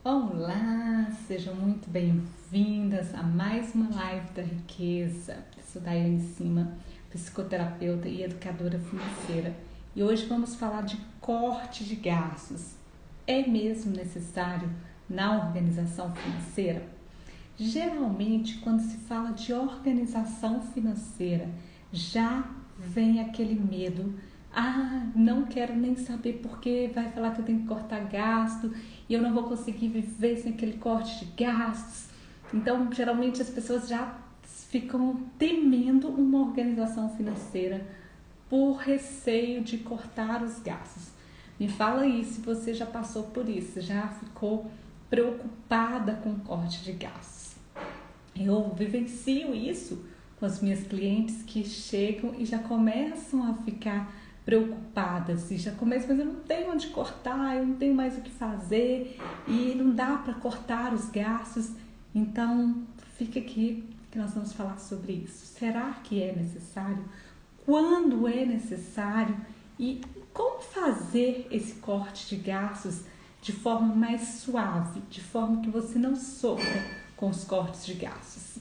Olá, sejam muito bem-vindas a mais uma live da riqueza. Eu sou Daiane Cima, psicoterapeuta e educadora financeira. E hoje vamos falar de corte de gastos. É mesmo necessário na organização financeira? Geralmente, quando se fala de organização financeira, já vem aquele medo. Não quero nem saber porque vai falar que eu tenho que cortar gasto e eu não vou conseguir viver sem aquele corte de gastos. Então, geralmente as pessoas já ficam temendo uma organização financeira por receio de cortar os gastos. Me fala aí se você já passou por isso, já ficou preocupada com o corte de gastos. Eu vivencio isso com as minhas clientes que chegam e já começam a ficar preocupadas e já começam, mas eu não tenho onde cortar, eu não tenho mais o que fazer e não dá para cortar os gastos. Então fica aqui que nós vamos falar sobre isso. Será que é necessário? Quando é necessário? E como fazer esse corte de gastos de forma mais suave, de forma que você não sofra com os cortes de gastos?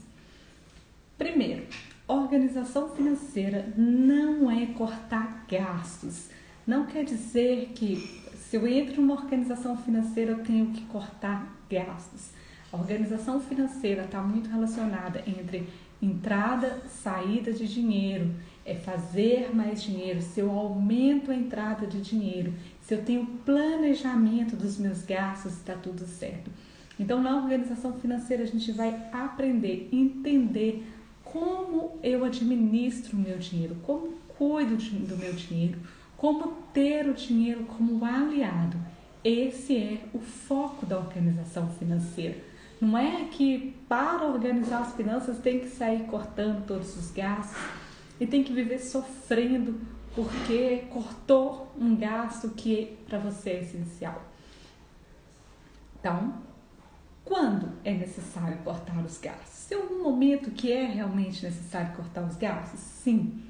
Primeiro, organização financeira não é cortar gastos. Não quer dizer que se eu entro numa organização financeira eu tenho que cortar gastos. A organização financeira está muito relacionada entre entrada e saída de dinheiro. É fazer mais dinheiro, se eu aumento a entrada de dinheiro, se eu tenho planejamento dos meus gastos, está tudo certo. Então, na organização financeira, a gente vai aprender, entender como eu administro o meu dinheiro, como cuido do meu dinheiro, como ter o dinheiro como aliado. Esse é o foco da organização financeira. Não é que para organizar as finanças tem que sair cortando todos os gastos e tem que viver sofrendo porque cortou um gasto que para você é essencial. Então, quando é necessário cortar os gastos? Tem algum momento que é realmente necessário cortar os gastos? Sim,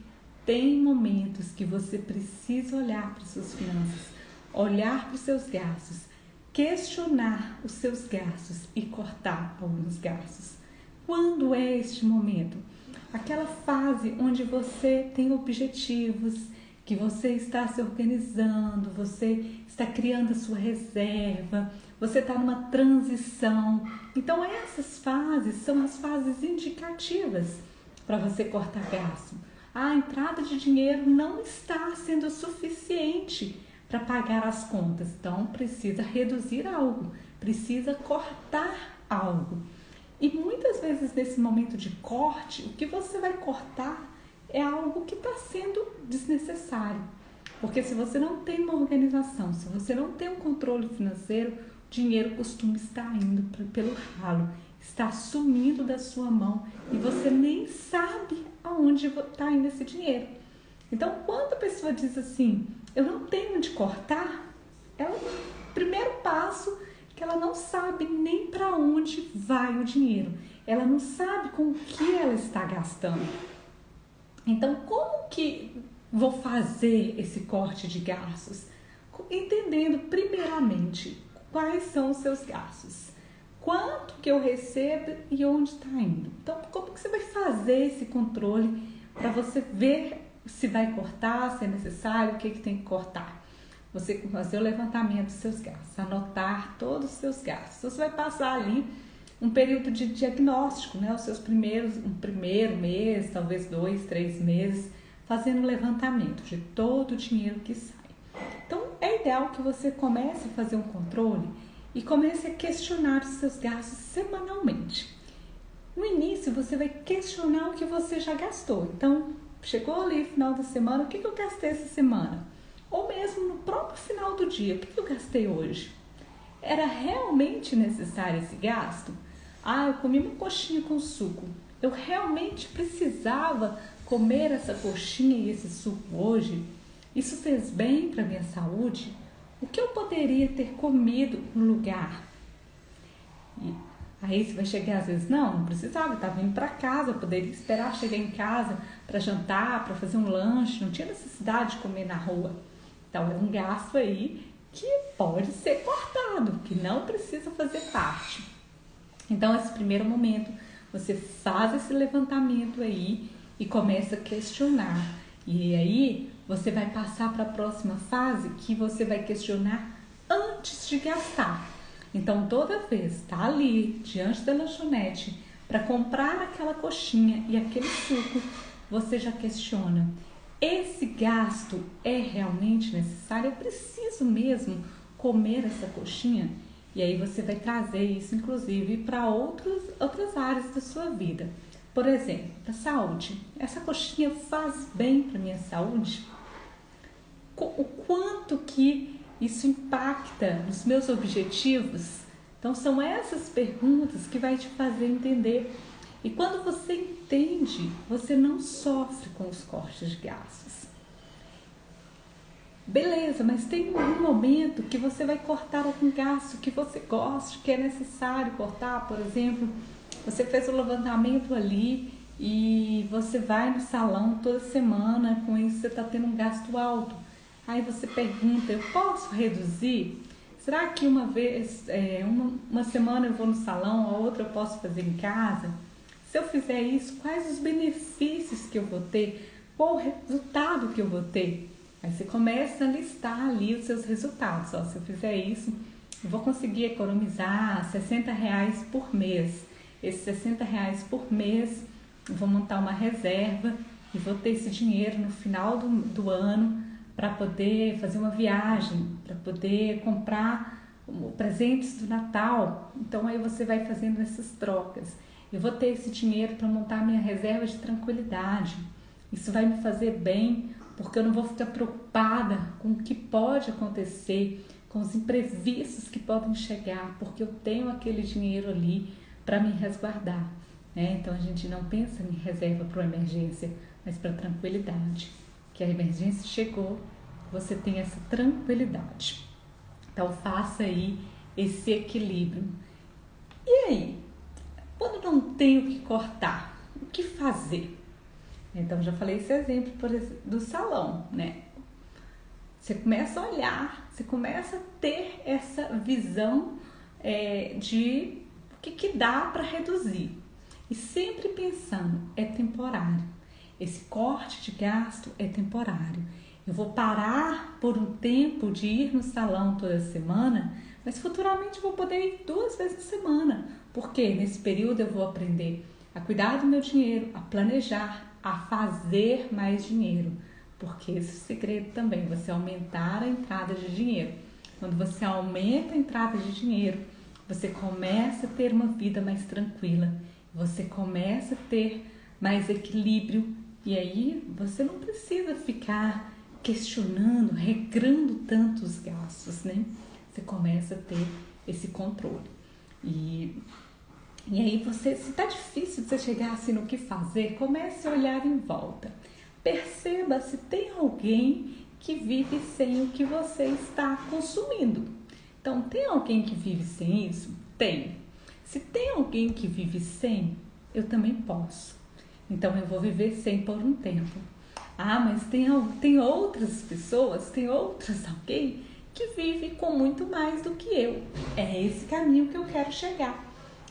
tem momentos que você precisa olhar para as suas finanças, olhar para os seus gastos, questionar os seus gastos e cortar alguns gastos. Quando é este momento? Aquela fase onde você tem objetivos, que você está se organizando, você está criando a sua reserva, você está numa transição. Então essas fases são as fases indicativas para você cortar gasto. A entrada de dinheiro não está sendo suficiente para pagar as contas, então precisa reduzir algo, precisa cortar algo. E muitas vezes nesse momento de corte, o que você vai cortar é algo que está sendo desnecessário. Porque se você não tem uma organização, se você não tem um controle financeiro, o dinheiro costuma estar indo pelo ralo, está sumindo da sua mão e você nem sabe aonde está indo esse dinheiro. Então, quando a pessoa diz assim, eu não tenho onde cortar, é o primeiro passo que ela não sabe nem para onde vai o dinheiro. Ela não sabe com o que ela está gastando. Então, como que vou fazer esse corte de gastos? Entendendo primeiramente quais são os seus gastos, quanto que eu recebo e onde está indo. Então, como que você vai fazer esse controle para você ver se vai cortar, se é necessário, o que tem que cortar? Você fazer o levantamento dos seus gastos, anotar todos os seus gastos. Você vai passar ali um período de diagnóstico, né? Os seus um primeiro mês, talvez 2, 3 meses, fazendo o levantamento de todo o dinheiro que sai. Então, é ideal que você comece a fazer um controle e comece a questionar os seus gastos semanalmente. No início, você vai questionar o que você já gastou. Então, chegou ali no final da semana, o que eu gastei essa semana? Ou mesmo no próprio final do dia, o que eu gastei hoje? Era realmente necessário esse gasto? Eu comi uma coxinha com suco. Eu realmente precisava comer essa coxinha e esse suco hoje? Isso fez bem para a minha saúde? O que eu poderia ter comido no lugar? E aí você vai chegar às vezes, não precisava, estava indo para casa, eu poderia esperar chegar em casa para jantar, para fazer um lanche, não tinha necessidade de comer na rua. Então é um gasto aí que pode ser cortado, que não precisa fazer parte. Então, esse primeiro momento, você faz esse levantamento aí e começa a questionar. E aí, você vai passar para a próxima fase, que você vai questionar antes de gastar. Então, toda vez tá ali, diante da lanchonete, para comprar aquela coxinha e aquele suco, você já questiona: esse gasto é realmente necessário? Eu preciso mesmo comer essa coxinha? E aí você vai trazer isso, inclusive, para outras áreas da sua vida. Por exemplo, a saúde. Essa coxinha faz bem para minha saúde? O quanto que isso impacta nos meus objetivos? Então, são essas perguntas que vai te fazer entender. E quando você entende, você não sofre com os cortes de gastos. Beleza, mas tem um momento que você vai cortar algum gasto que você gosta, que é necessário cortar. Por exemplo, você fez o levantamento ali e você vai no salão toda semana, com isso você está tendo um gasto alto. Aí você pergunta: eu posso reduzir? Será que uma vez, uma semana eu vou no salão, a outra eu posso fazer em casa? Se eu fizer isso, quais os benefícios que eu vou ter? Qual o resultado que eu vou ter? Aí você começa a listar ali os seus resultados. Ó, se eu fizer isso, eu vou conseguir economizar R$60 por mês. Esses R$60 por mês, eu vou montar uma reserva e vou ter esse dinheiro no final do ano para poder fazer uma viagem, para poder comprar presentes do Natal. Então aí você vai fazendo essas trocas. Eu vou ter esse dinheiro para montar minha reserva de tranquilidade. Isso vai me fazer bem, porque eu não vou ficar preocupada com o que pode acontecer, com os imprevistos que podem chegar, porque eu tenho aquele dinheiro ali para me resguardar, né? Então a gente não pensa em reserva para uma emergência, mas para tranquilidade. Que a emergência chegou, você tem essa tranquilidade. Então faça aí esse equilíbrio. E aí, quando não tenho que cortar, o que fazer? Então já falei esse exemplo do salão, né? Você começa a olhar, você começa a ter essa visão de o que dá para reduzir. E sempre pensando, é temporário. Esse corte de gasto é temporário. Eu vou parar por um tempo de ir no salão toda semana, mas futuramente eu vou poder ir 2 vezes na semana. Porque nesse período eu vou aprender a cuidar do meu dinheiro, a planejar, a fazer mais dinheiro. Porque esse é o segredo também, você aumentar a entrada de dinheiro. Quando você aumenta a entrada de dinheiro, você começa a ter uma vida mais tranquila, você começa a ter mais equilíbrio e aí você não precisa ficar questionando, regrando tanto os gastos, né? Você começa a ter esse controle. E aí você, se tá difícil de você chegar assim no que fazer, comece a olhar em volta. Perceba se tem alguém que vive sem o que você está consumindo. Então, tem alguém que vive sem isso? Tem. Se tem alguém que vive sem, eu também posso. Então, eu vou viver sem por um tempo. Ah, mas tem outras pessoas, tem outras alguém que vive com muito mais do que eu. É esse caminho que eu quero chegar.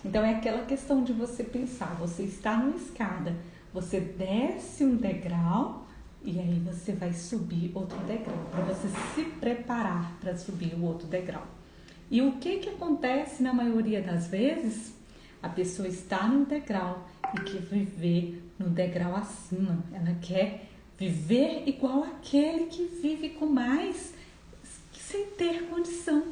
Então, é aquela questão de você pensar, você está numa escada, você desce um degrau e aí você vai subir outro degrau, para você se preparar para subir o outro degrau. E o que acontece na maioria das vezes? A pessoa está num degrau e quer viver no degrau acima. Ela quer viver igual aquele que vive com mais, sem ter condição.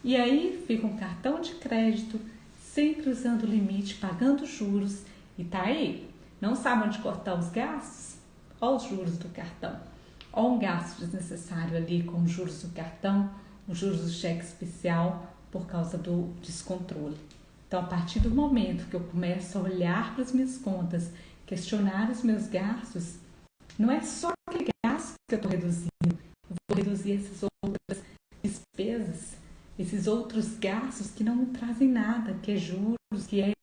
E aí fica um cartão de crédito, sempre usando o limite, pagando juros, e tá aí. Não sabe onde cortar os gastos? Olha os juros do cartão. Olha um gasto desnecessário ali com os juros do cartão, os juros do cheque especial por causa do descontrole. Então, a partir do momento que eu começo a olhar para as minhas contas, questionar os meus gastos, não é só aquele gasto que eu estou reduzindo, eu vou reduzir essas outras despesas, esses outros gastos que não me trazem nada, que é juros, que é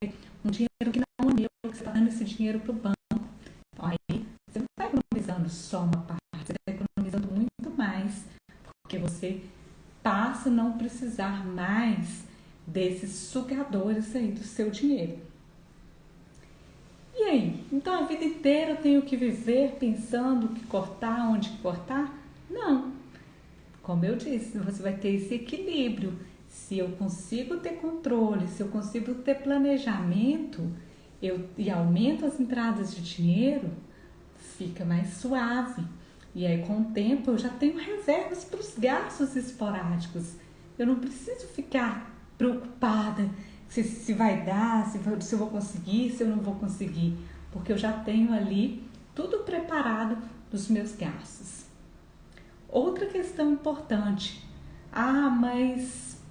um dinheiro que não é meu, que você está dando esse dinheiro para o banco. Então, aí você não está economizando só uma parte, você está economizando muito mais, porque você passa a não precisar mais desses sugadores aí do seu dinheiro. E aí? Então a vida inteira eu tenho que viver pensando o que cortar, onde cortar? Não. Como eu disse, você vai ter esse equilíbrio. Se eu consigo ter controle, se eu consigo ter planejamento e aumento as entradas de dinheiro, fica mais suave. E aí com o tempo eu já tenho reservas para os gastos esporádicos. Eu não preciso ficar preocupada se vai dar, se eu vou conseguir, se eu não vou conseguir, porque eu já tenho ali tudo preparado dos meus gastos. Outra questão importante, mas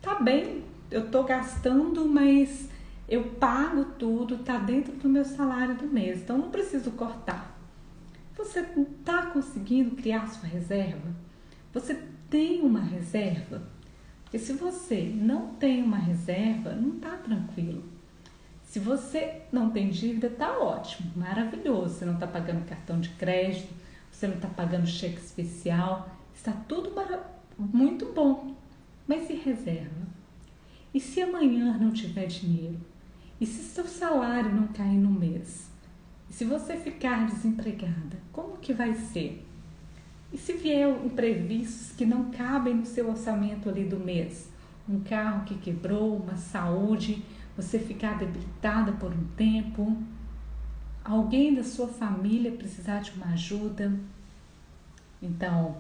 tá bem, eu tô gastando, mas eu pago tudo, tá dentro do meu salário do mês, então não preciso cortar. Você não tá conseguindo criar sua reserva? Você tem uma reserva? Porque se você não tem uma reserva, não está tranquilo. Se você não tem dívida, está ótimo, maravilhoso. Você não está pagando cartão de crédito, você não está pagando cheque especial, está tudo muito bom. Mas e reserva? E se amanhã não tiver dinheiro? E se seu salário não cair no mês? E se você ficar desempregada, como que vai ser? E se vier imprevistos que não cabem no seu orçamento ali do mês? Um carro que quebrou, uma saúde, você ficar debilitada por um tempo, alguém da sua família precisar de uma ajuda. Então,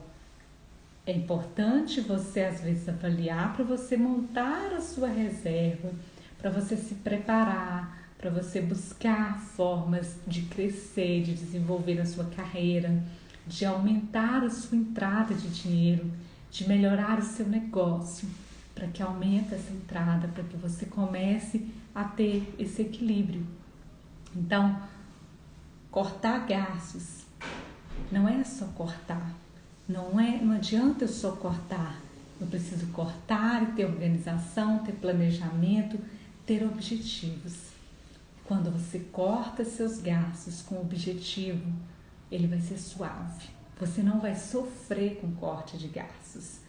é importante você às vezes avaliar para você montar a sua reserva, para você se preparar, para você buscar formas de crescer, de desenvolver na sua carreira, de aumentar a sua entrada de dinheiro, de melhorar o seu negócio, para que aumente essa entrada, para que você comece a ter esse equilíbrio. Então, cortar gastos não é só cortar, não adianta eu só cortar, eu preciso cortar e ter organização, ter planejamento, ter objetivos. Quando você corta seus gastos com objetivo, ele vai ser suave. Você não vai sofrer com corte de gastos.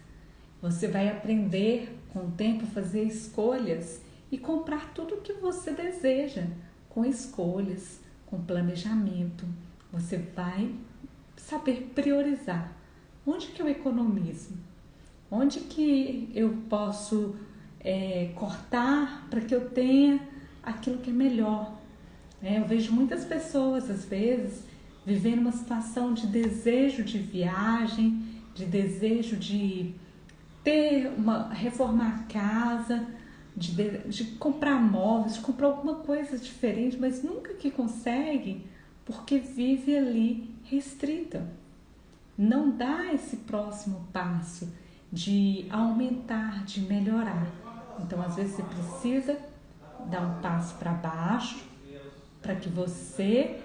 Você vai aprender com o tempo a fazer escolhas e comprar tudo o que você deseja, com escolhas, com planejamento. Você vai saber priorizar. Onde que eu economizo? Onde que eu posso cortar para que eu tenha aquilo que é melhor? Eu vejo muitas pessoas, às vezes, vivendo uma situação de desejo de viagem, de desejo de reformar a casa, de comprar móveis, de comprar alguma coisa diferente, mas nunca que consegue porque vive ali restrita. Não dá esse próximo passo de aumentar, de melhorar. Então, às vezes, você precisa dar um passo para baixo para que você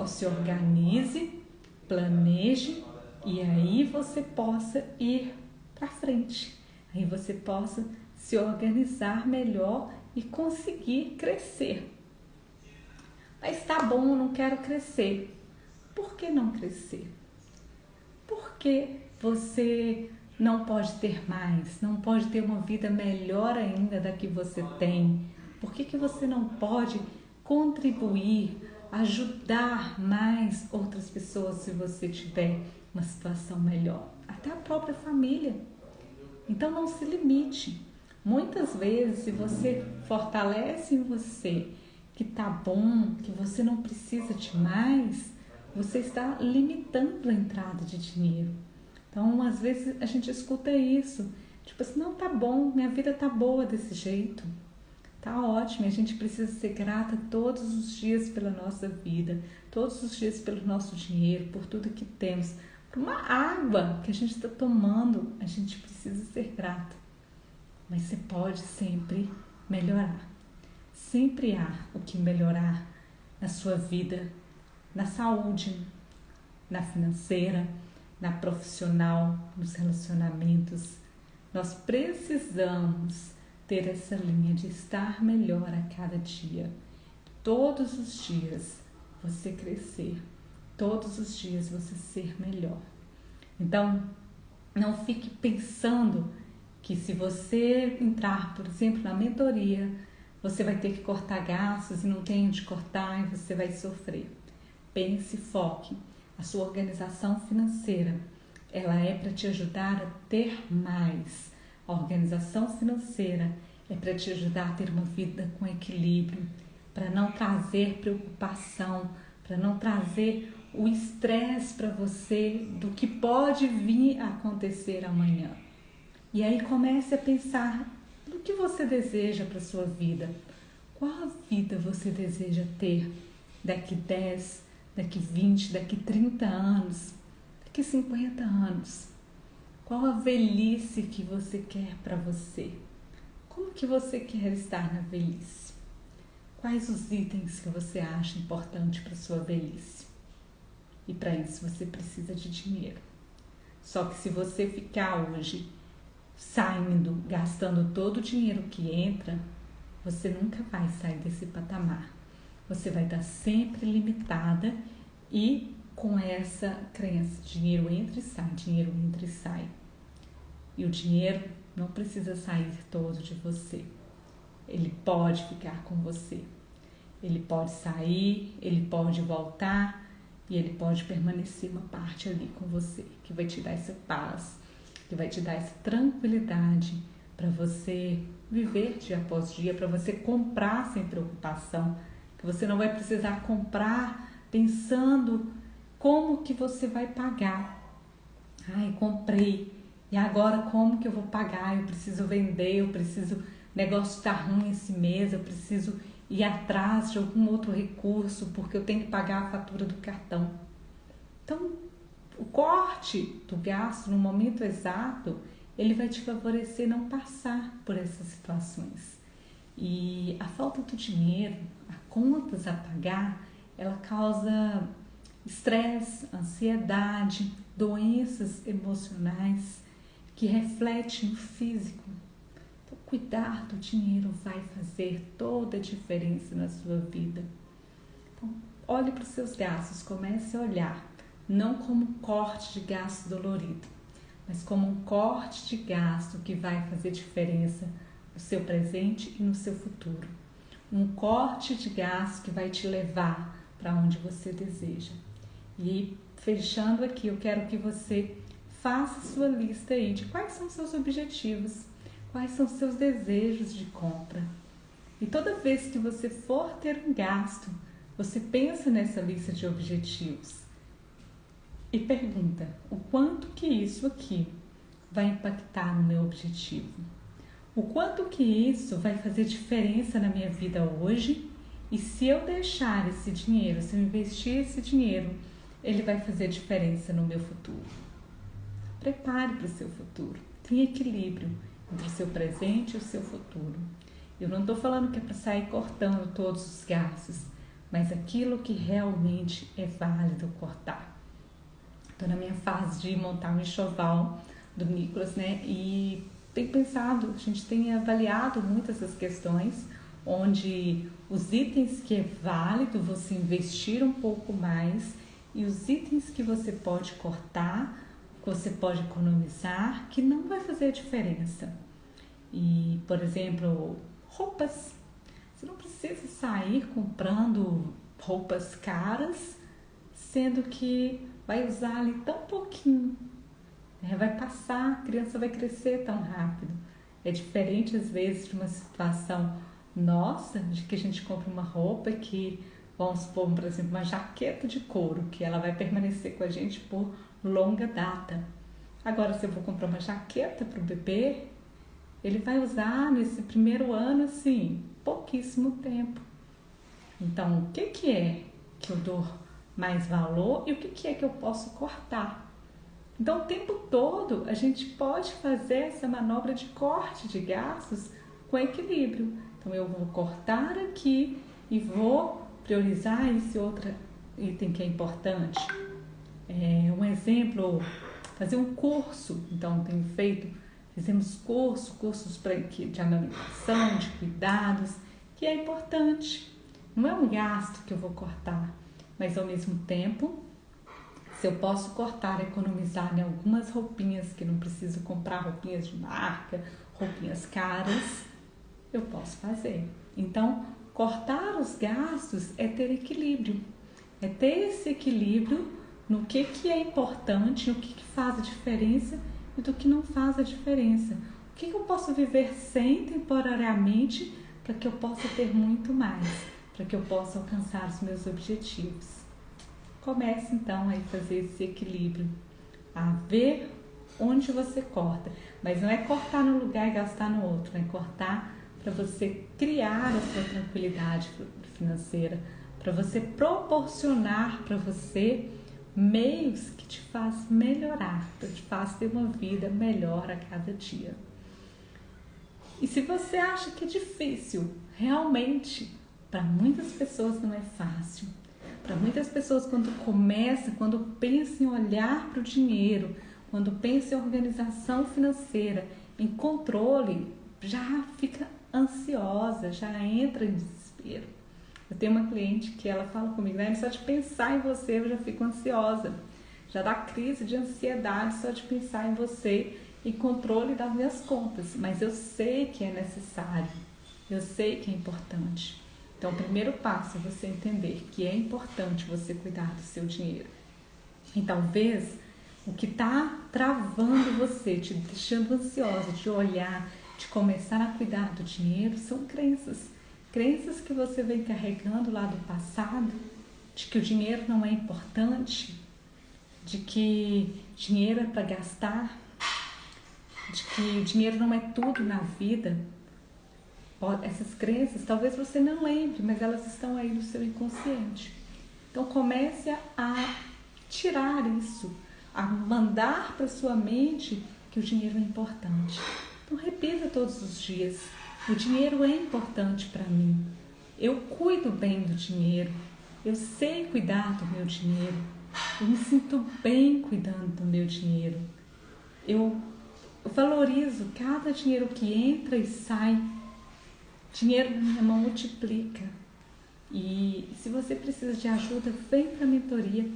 se organize, planeje e aí você possa ir para frente. Aí você possa se organizar melhor e conseguir crescer. Mas tá bom, eu não quero crescer. Por que não crescer? Porque você não pode ter mais, não pode ter uma vida melhor ainda da que você tem. Por que você não pode contribuir, ajudar mais outras pessoas se você tiver uma situação melhor? Até a própria família. Então não se limite. Muitas vezes, se você fortalece em você que tá bom, que você não precisa de mais, você está limitando a entrada de dinheiro. Então, às vezes a gente escuta isso, tipo assim, não, tá bom, minha vida tá boa desse jeito, tá ótimo. A gente precisa ser grata todos os dias pela nossa vida, todos os dias pelo nosso dinheiro, por tudo que temos. Por uma água que a gente está tomando, a gente precisa ser grata. Mas você pode sempre melhorar. Sempre há o que melhorar na sua vida, na saúde, na financeira, na profissional, nos relacionamentos. Nós precisamos ter essa linha de estar melhor a cada dia. Todos os dias você crescer, todos os dias você ser melhor. Então, Não fique pensando que se você entrar, por exemplo, na mentoria, você vai ter que cortar gastos e não tem onde cortar e você vai sofrer. Pense, foque. A sua organização financeira, ela é para te ajudar a ter mais. A organização financeira é para te ajudar a ter uma vida com equilíbrio, para não trazer preocupação, para não trazer o estresse para você do que pode vir a acontecer amanhã. E aí comece a pensar no que você deseja para a sua vida. Qual a vida você deseja ter daqui 10, daqui 20, daqui 30 anos, daqui 50 anos? Qual a velhice que você quer para você? Como que você quer estar na velhice? Quais os itens que você acha importante para sua velhice? E para isso você precisa de dinheiro. Só que se você ficar hoje saindo, gastando todo o dinheiro que entra, você nunca vai sair desse patamar. Você vai estar sempre limitada e com essa crença, dinheiro entra e sai, dinheiro entra e sai. E o dinheiro não precisa sair todo de você. Ele pode ficar com você. Ele pode sair, ele pode voltar e ele pode permanecer uma parte ali com você, que vai te dar essa paz, que vai te dar essa tranquilidade para você viver dia após dia, para você comprar sem preocupação, que você não vai precisar comprar pensando como que você vai pagar. Ai, comprei, e agora como que eu vou pagar? Eu preciso vender, o negócio está ruim esse mês, eu preciso ir atrás de algum outro recurso porque eu tenho que pagar a fatura do cartão. Então, o corte do gasto no momento exato, ele vai te favorecer não passar por essas situações. E a falta do dinheiro, as contas a pagar, ela causa estresse, ansiedade, doenças emocionais que refletem no físico. Então, cuidar do dinheiro vai fazer toda a diferença na sua vida. Então, olhe para os seus gastos, comece a olhar, não como um corte de gasto dolorido, mas como um corte de gasto que vai fazer diferença no seu presente e no seu futuro. Um corte de gasto que vai te levar para onde você deseja. E fechando aqui, eu quero que você faça sua lista aí de quais são seus objetivos, quais são seus desejos de compra. E toda vez que você for ter um gasto, você pensa nessa lista de objetivos e pergunta o quanto que isso aqui vai impactar no meu objetivo. O quanto que isso vai fazer diferença na minha vida hoje e se eu deixar esse dinheiro, se eu investir esse dinheiro, ele vai fazer diferença no meu futuro. Prepare para o seu futuro. Tenha equilíbrio entre o seu presente e o seu futuro. Eu não estou falando que é para sair cortando todos os gastos, mas aquilo que realmente é válido cortar. Estou na minha fase de montar um enxoval do Nicolas, né? E tenho pensado, a gente tem avaliado muitas essas questões, onde os itens que é válido você investir um pouco mais e os itens que você pode cortar, que você pode economizar, que não vai fazer diferença. E, por exemplo, roupas. Você não precisa sair comprando roupas caras, sendo que vai usar ali tão pouquinho. Vai passar, a criança vai crescer tão rápido. É diferente, às vezes, de uma situação nossa, de que a gente compra uma roupa que, vamos supor, por exemplo, uma jaqueta de couro, que ela vai permanecer com a gente por longa data. Agora, se eu vou comprar uma jaqueta para o bebê, ele vai usar nesse primeiro ano, assim, pouquíssimo tempo. Então, o que é que eu dou mais valor e o que é que eu posso cortar? Então, o tempo todo, a gente pode fazer essa manobra de corte de gastos com equilíbrio. Então, eu vou cortar aqui e vou priorizar esse outro item que é importante. Um exemplo, fazer um curso. Então, fizemos cursos de amamentação, de cuidados, que é importante. Não é um gasto que eu vou cortar, mas ao mesmo tempo, Se eu posso cortar, economizar em algumas roupinhas que não preciso comprar roupinhas de marca, roupinhas caras, eu posso fazer. Então, cortar os gastos é ter equilíbrio. É ter esse equilíbrio no que é importante, no que faz a diferença e do que não faz a diferença. O que eu posso viver sem temporariamente para que eu possa ter muito mais, para que eu possa alcançar os meus objetivos. Comece então a fazer esse equilíbrio, a ver onde você corta, mas não é cortar num lugar e gastar no outro, é cortar para você criar a sua tranquilidade financeira, para você proporcionar para você meios que te faz melhorar, que te faz ter uma vida melhor a cada dia. E se você acha que é difícil, realmente, para muitas pessoas não é fácil. Para muitas pessoas, quando pensa em olhar para o dinheiro, quando pensa em organização financeira, em controle, já fica ansiosa, já entra em desespero. Eu tenho uma cliente que ela fala comigo, né? Só de pensar em você eu já fico ansiosa. Já dá crise de ansiedade só de pensar em você e controle das minhas contas. Mas eu sei que é necessário, eu sei que é importante. Então, o primeiro passo é você entender que é importante você cuidar do seu dinheiro. E talvez o que está travando você, te deixando ansiosa de olhar, de começar a cuidar do dinheiro, são crenças. Crenças que você vem carregando lá do passado, de que o dinheiro não é importante, de que dinheiro é para gastar, de que o dinheiro não é tudo na vida. Essas crenças, talvez você não lembre, mas elas estão aí no seu inconsciente. Então comece a tirar isso, a mandar para sua mente que o dinheiro é importante. Então repita todos os dias: o dinheiro é importante para mim. Eu cuido bem do dinheiro. Eu sei cuidar do meu dinheiro. Eu me sinto bem cuidando do meu dinheiro. Eu valorizo cada dinheiro que entra e sai. Dinheiro na minha mão multiplica. E se você precisa de ajuda, vem para a mentoria.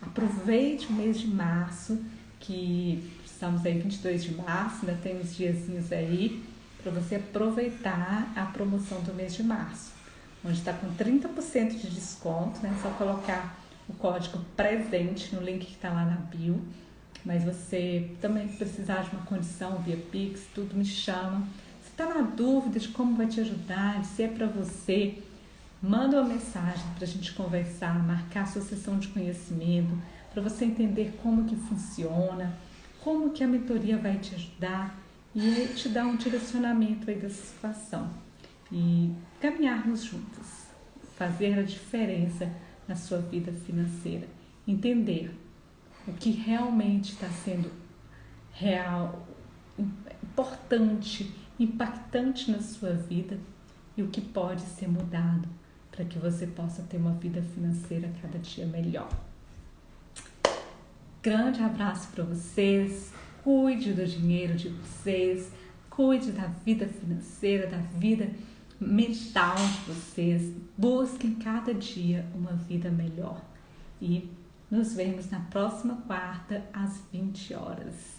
Aproveite o mês de março, que estamos aí 22 de março, ainda tem uns diazinhos aí para você aproveitar a promoção do mês de março, onde está com 30% de desconto, né? Só colocar o código presente no link que está lá na bio. Mas você também, se precisar de uma condição via Pix, tudo, me chama. Se está na dúvida de como vai te ajudar, de se é para você, manda uma mensagem para a gente conversar, marcar a sua sessão de conhecimento, para você entender como que funciona, como que a mentoria vai te ajudar e te dar um direcionamento aí dessa situação. E caminharmos juntos, fazer a diferença na sua vida financeira, entender o que realmente está sendo real, importante, impactante na sua vida e o que pode ser mudado para que você possa ter uma vida financeira cada dia melhor. Grande abraço para vocês, cuide do dinheiro de vocês, cuide da vida financeira, da vida mental de vocês, busquem cada dia uma vida melhor e nos vemos na próxima quarta às 20 horas.